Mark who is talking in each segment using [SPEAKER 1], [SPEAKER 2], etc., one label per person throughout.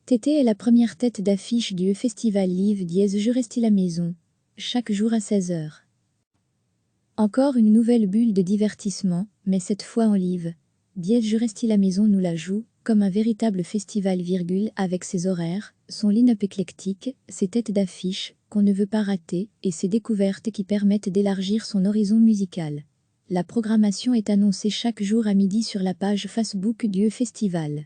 [SPEAKER 1] Tété est la première tête d'affiche du Festival Live dièse Je reste la maison, chaque jour à 16h. Encore une nouvelle bulle de divertissement, mais cette fois en live. Dièse Je reste la maison nous la joue, comme un véritable festival avec ses horaires, son line-up éclectique, ses têtes d'affiche, qu'on ne veut pas rater, et ses découvertes qui permettent d'élargir son horizon musical. La programmation est annoncée chaque jour à midi sur la page Facebook du Festival.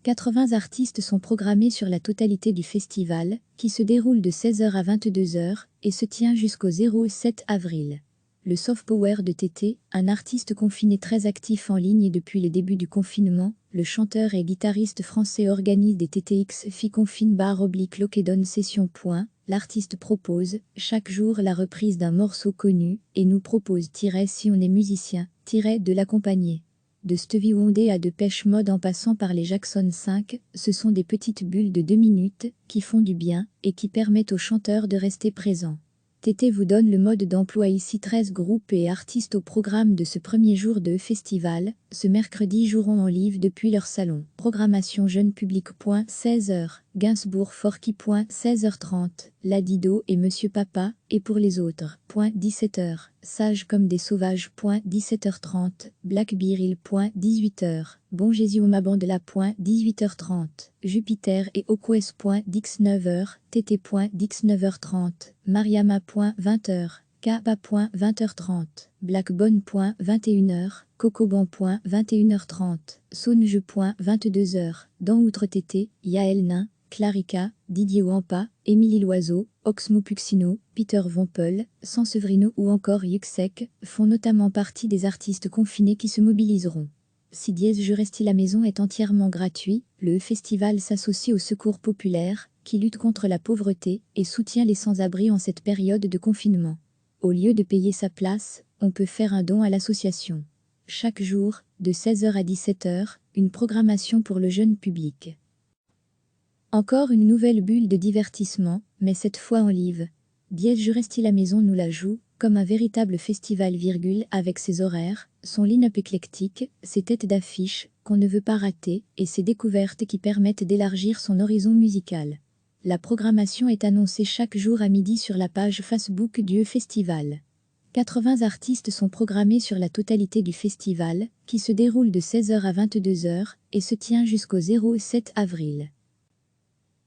[SPEAKER 1] 80 artistes sont programmés sur la totalité du festival, qui se déroule de 16h à 22h et se tient jusqu'au 07 avril. Le soft power de Tété, un artiste confiné très actif en ligne depuis le début du confinement, le chanteur et guitariste français organise des TTX /Lokedon Session. L'artiste propose, chaque jour la reprise d'un morceau connu, et nous propose si on est musicien, de l'accompagner. De Stevie Wonder à Depeche Mode en passant par les Jackson 5, ce sont des petites bulles de 2 minutes, qui font du bien, et qui permettent aux chanteurs de rester présents. Tété vous donne le mode d'emploi ici. 13 groupes et artistes au programme de ce premier jour de festival, ce mercredi joueront en live depuis leur salon. Programmation jeune public. 16h, Gainsbourg Forky. 16h30, Ladido et Monsieur Papa, et pour les autres. 17h, Sage comme des sauvages. 17h30, Black Beryl. 18h, Bon Jésus ma bande la. 18h30, Jupiter et Okwes. 19h, Tété. 19h30, Mariama. 20h, Kaba. 20h30, Black Bonne. 21h, Cocoban. 21h30, Sonju. 22h, dans Outre Tété, Yael Nain, Clarica, Didier Wampa, Émilie Loiseau, Oxmo Puccino, Peter Vompel, Sanseverino ou encore Yuxek font notamment partie des artistes confinés qui se mobiliseront. Si dièse Je reste la maison est entièrement gratuit, le festival s'associe au Secours populaire, qui lutte contre la pauvreté et soutient les sans-abri en cette période de confinement. Au lieu de payer sa place, on peut faire un don à l'association. Chaque jour, de 16h à 17h, une programmation pour le jeune public. Encore une nouvelle bulle de divertissement, mais cette fois en live. Dièse Je reste la maison nous la joue, comme un véritable festival avec ses horaires, son line-up éclectique, ses têtes d'affiche, qu'on ne veut pas rater, et ses découvertes qui permettent d'élargir son horizon musical. La programmation est annoncée chaque jour à midi sur la page Facebook du Festival. 80 artistes sont programmés sur la totalité du festival, qui se déroule de 16h à 22h, et se tient jusqu'au 07 avril.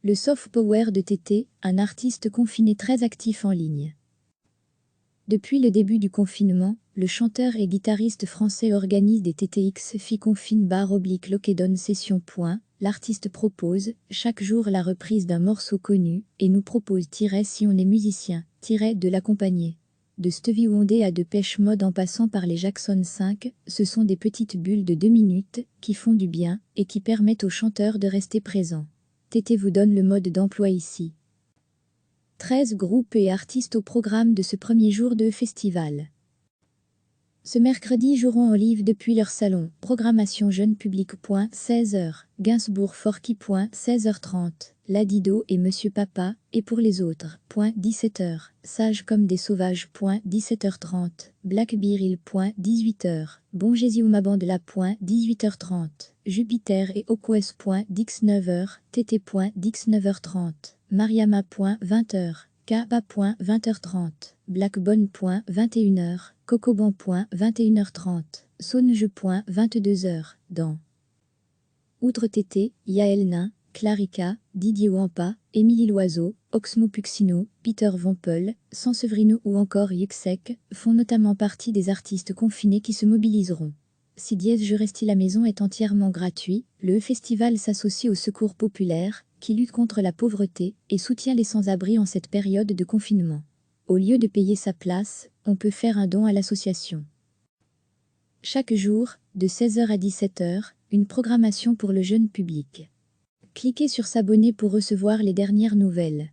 [SPEAKER 1] Le soft power de Tété, un artiste confiné très actif en ligne. Depuis le début du confinement, le chanteur et guitariste français organise des TTX /Lokedon Session. L'artiste propose, chaque jour la reprise d'un morceau connu, et nous propose si on est musicien, de l'accompagner. De Stevie Wonder à Depeche Mode en passant par les Jackson 5, ce sont des petites bulles de 2 minutes, qui font du bien, et qui permettent aux chanteurs de rester présents. Tété vous donne le mode d'emploi ici. 13 groupes et artistes au programme de ce premier jour de festival. Ce mercredi joueront en live depuis leur salon. Programmation jeune public. 16h, Gainsbourg Forky. 16h30, Ladido et Monsieur Papa, et pour les autres. 17h, Sage comme des sauvages. 17h30, Black Beryl. 18h, Bon Jésus ma bande la. 18h30, Jupiter et Okwes. 19h, Tété. 19h30, Mariama. 20h, Kaba. 20h30, Black Bonne. 21h, Cocoban. 21h30, Sonju. 22h, dans Outre Tété, Yael Nain, Clarica, Didier Wampa, Émilie Loiseau, Oxmo Puccino, Peter Vompel, Sanseverino ou encore Yuxek font notamment partie des artistes confinés qui se mobiliseront. Si dièse Je reste la maison est entièrement gratuit, le festival s'associe au Secours populaire, qui lutte contre la pauvreté et soutient les sans-abri en cette période de confinement. Au lieu de payer sa place, on peut faire un don à l'association. Chaque jour, de 16h à 17h, une programmation pour le jeune public. Cliquez sur s'abonner pour recevoir les dernières nouvelles.